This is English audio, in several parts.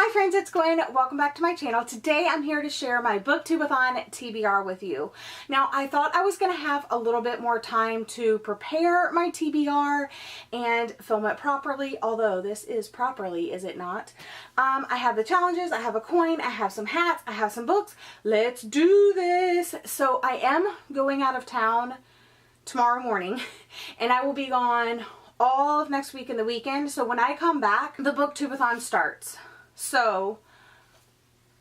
Hi friends, it's Gwen. Welcome back to my channel. Today I'm here to share my Booktubeathon TBR with you. Now I thought I was going to have a little bit more time to prepare my TBR and film it properly, although this is properly, is it not? I have the challenges, I have a coin, I have some hats, I have some books. Let's do this! So I am going out of town tomorrow morning and I will be gone all of next week and the weekend. So when I come back, the Booktubeathon starts. So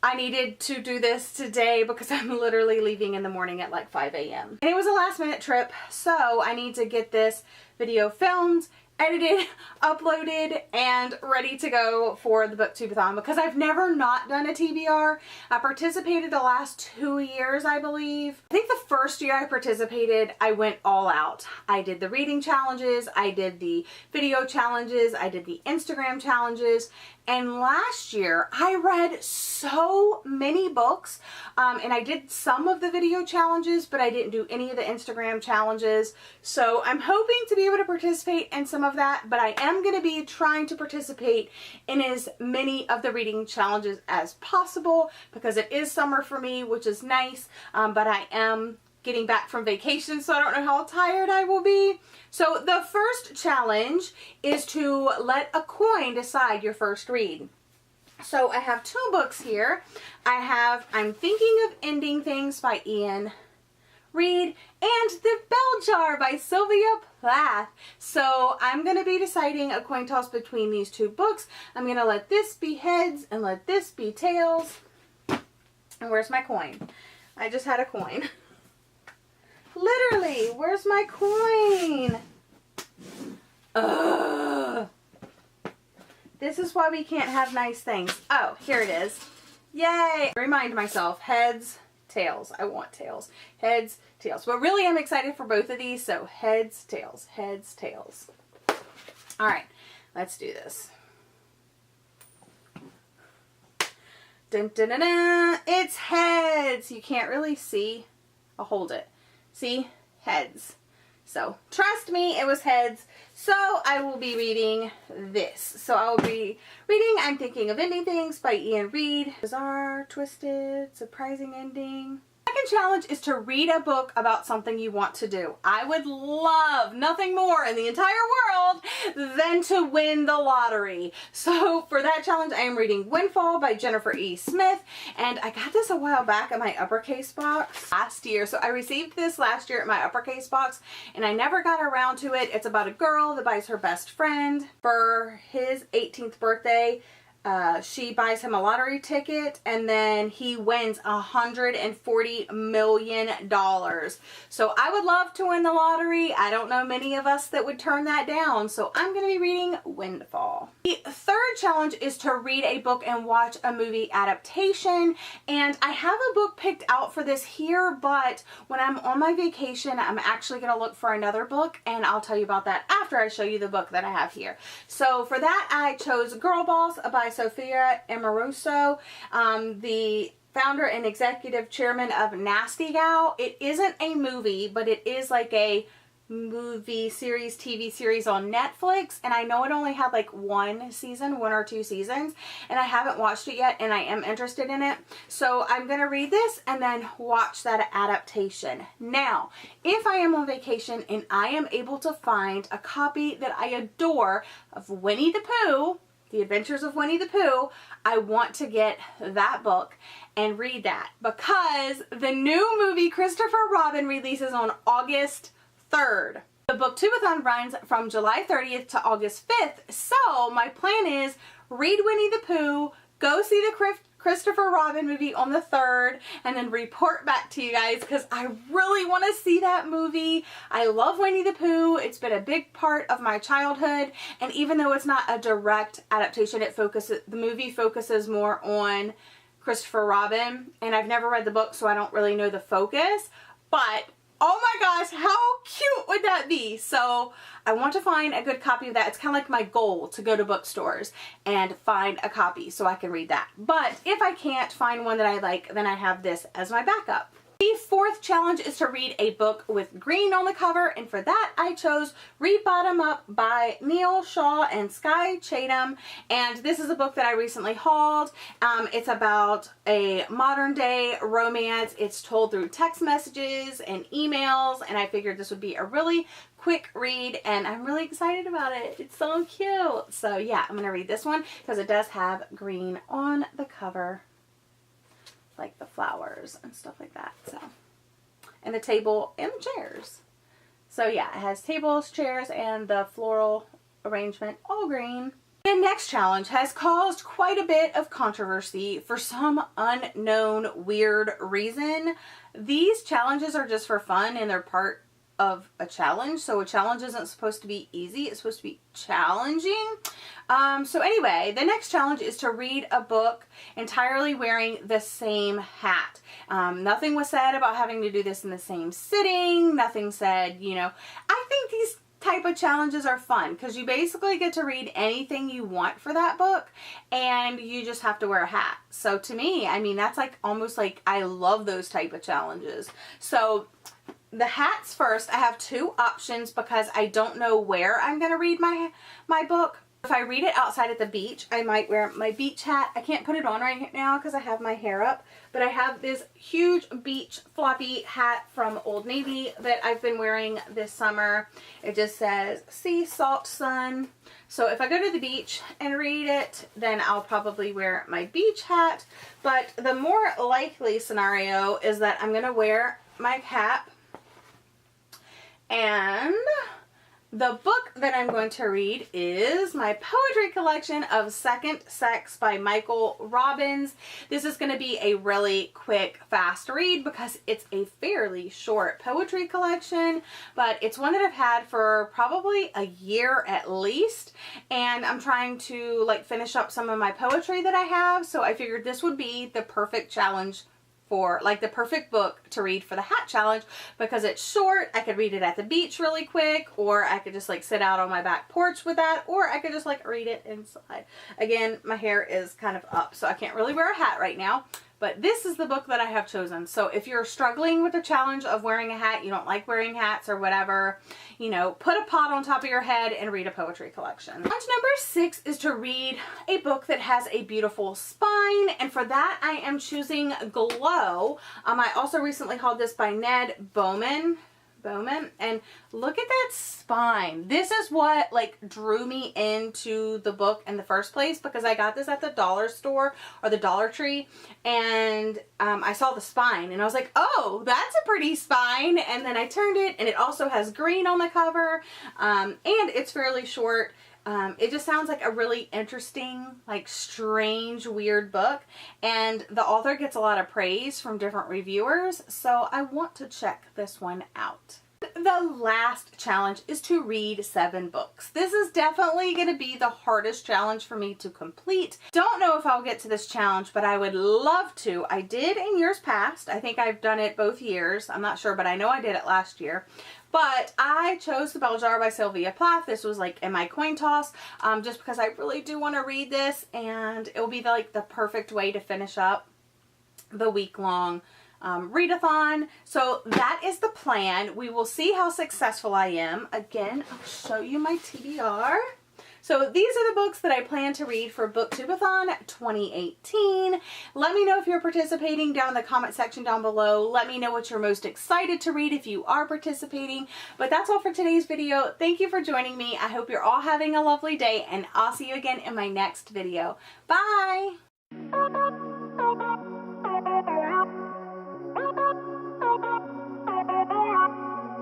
I needed to do this today because I'm literally leaving in the morning at like 5 a.m. And it was a last minute trip, so I need to get this video filmed, edited, uploaded, and ready to go for the Booktubeathon because I've never not done a TBR. I participated the last 2 years, I believe. I think the first year I participated, I went all out. I did the reading challenges, I did the video challenges, I did the Instagram challenges, and last year I read so many books, and I did some of the video challenges, but I didn't do any of the Instagram challenges. So I'm hoping to be able to participate in some of that, but I am going to be trying to participate in as many of the reading challenges as possible because it is summer for me, which is nice, but I am getting back from vacation, so I don't know how tired I will be. So the first challenge is to let a coin decide your first read. So I have two books here. I have I'm Thinking of Ending Things by Ian Reid and The Bell Jar by Sylvia Plath. So I'm going to be deciding a coin toss between these two books. I'm going to let this be heads and let this be tails. And where's my coin? I just had a coin. Literally, where's my coin? Ugh. This is why we can't have nice things. Oh, here it is. Yay! Remind myself, heads, tails. I want tails. Heads, tails. But really I'm excited for both of these, so heads, tails, heads, tails. Alright, let's do this. Dun, dun, dun, dun. It's heads! You can't really see. I'll hold it. See? Heads. So, trust me, it was heads. So, I will be reading this. So, I will be reading I'm Thinking of Ending Things by Ian Reid. Bizarre, twisted, surprising ending. The second challenge is to read a book about something you want to do. I would love nothing more in the entire world than to win the lottery. So for that challenge, I am reading Windfall by Jennifer E. Smith, and I got this a while back in my uppercase box last year. So I received this last year at my uppercase box, and I never got around to it. It's about a girl that buys her best friend for his 18th birthday. She buys him a lottery ticket and then he wins $140 million. So I would love to win the lottery. I don't know many of us that would turn that down. So I'm going to be reading Windfall. The third challenge is to read a book and watch a movie adaptation. And I have a book picked out for this here, but when I'm on my vacation, I'm actually going to look for another book, and I'll tell you about that after I show you the book that I have here. So for that, I chose Girl Boss by Sophia Amoruso, the founder and executive chairman of Nasty Gal. It isn't a movie, but it is like a movie series, TV series on Netflix, and I know it only had like one or two seasons, and I haven't watched it yet, and I am interested in it. So I'm going to read this and then watch that adaptation. Now, if I am on vacation and I am able to find a copy that I adore of Winnie the Pooh, The Adventures of Winnie the Pooh, I want to get that book and read that because the new movie Christopher Robin releases on August 3rd. The Booktubeathon runs from July 30th to August 5th, so my plan is read Winnie the Pooh, go see the Christopher Robin movie on the 3rd, and then report back to you guys because I really want to see that movie. I love Winnie the Pooh. It's been a big part of my childhood, and even though it's not a direct adaptation, the movie focuses more on Christopher Robin, and I've never read the book, so I don't really know the focus, but oh my gosh, how cute would that be? So I want to find a good copy of that. It's kind of like my goal to go to bookstores and find a copy so I can read that. But if I can't find one that I like, then I have this as my backup. The fourth challenge is to read a book with green on the cover, and for that I chose Read Bottom Up by Neil Shaw and Skye Chatham, and this is a book that I recently hauled. It's about a modern day romance. It's told through text messages and emails, and I figured this would be a really quick read, and I'm really excited about it. It's so cute. So yeah, I'm gonna read this one because it does have green on the cover, like the flowers and stuff like that. So, and the table and the chairs. So yeah, it has tables, chairs, and the floral arrangement all green. The next challenge has caused quite a bit of controversy for some unknown weird reason. These challenges are just for fun and they're part of a challenge. So a challenge isn't supposed to be easy. It's supposed to be challenging. So anyway, the next challenge is to read a book entirely wearing the same hat. Nothing was said about having to do this in the same sitting. Nothing said, you know, I think these type of challenges are fun because you basically get to read anything you want for that book and you just have to wear a hat. So to me, I mean, that's like almost like I love those type of challenges. So the hats first, I have two options because I don't know where I'm going to read my book. If I read it outside at the beach, I might wear my beach hat. I can't put it on right now because I have my hair up, but I have this huge beach floppy hat from Old Navy that I've been wearing this summer. It just says sea salt sun. So if I go to the beach and read it, then I'll probably wear my beach hat. But the more likely scenario is that I'm going to wear my cap. And the book that I'm going to read is my poetry collection of Second Sex by Michael Robbins. This is going to be a really quick, fast read because it's a fairly short poetry collection, but it's one that I've had for probably a year at least, and I'm trying to like finish up some of my poetry that I have, so I figured this would be the perfect challenge for like the perfect book to read for the hat challenge because it's short. I could read it at the beach really quick, or I could just like sit out on my back porch with that, or I could just like read it inside. Again, my hair is kind of up, so I can't really wear a hat right now, but this is the book that I have chosen. So if you're struggling with the challenge of wearing a hat, you don't like wearing hats or whatever, you know, put a pot on top of your head and read a poetry collection. Challenge number 6 is to read a book that has a beautiful spine, and for that I am choosing Glow. I also recently hauled this by Ned Bowman, and look at that spine. This is what like drew me into the book in the first place because I got this at the dollar store or the Dollar Tree, and I saw the spine and I was like, oh, that's a pretty spine, and then I turned it and it also has green on the cover, and it's fairly short. It just sounds like a really interesting, like strange, weird book, and the author gets a lot of praise from different reviewers, so I want to check this one out. The last challenge is to read 7 books. This is definitely going to be the hardest challenge for me to complete. Don't know if I'll get to this challenge, but I would love to. I did in years past. I think I've done it both years. I'm not sure, but I know I did it last year. But I chose The Bell Jar by Sylvia Plath. This was like in my coin toss, just because I really do want to read this, and it will be like the perfect way to finish up the week-long readathon. So that is the plan. We will see how successful I am. Again, I'll show you my TBR. So these are the books that I plan to read for Booktubeathon 2018. Let me know if you're participating down in the comment section down below. Let me know what you're most excited to read if you are participating. But that's all for today's video. Thank you for joining me. I hope you're all having a lovely day, and I'll see you again in my next video. Bye!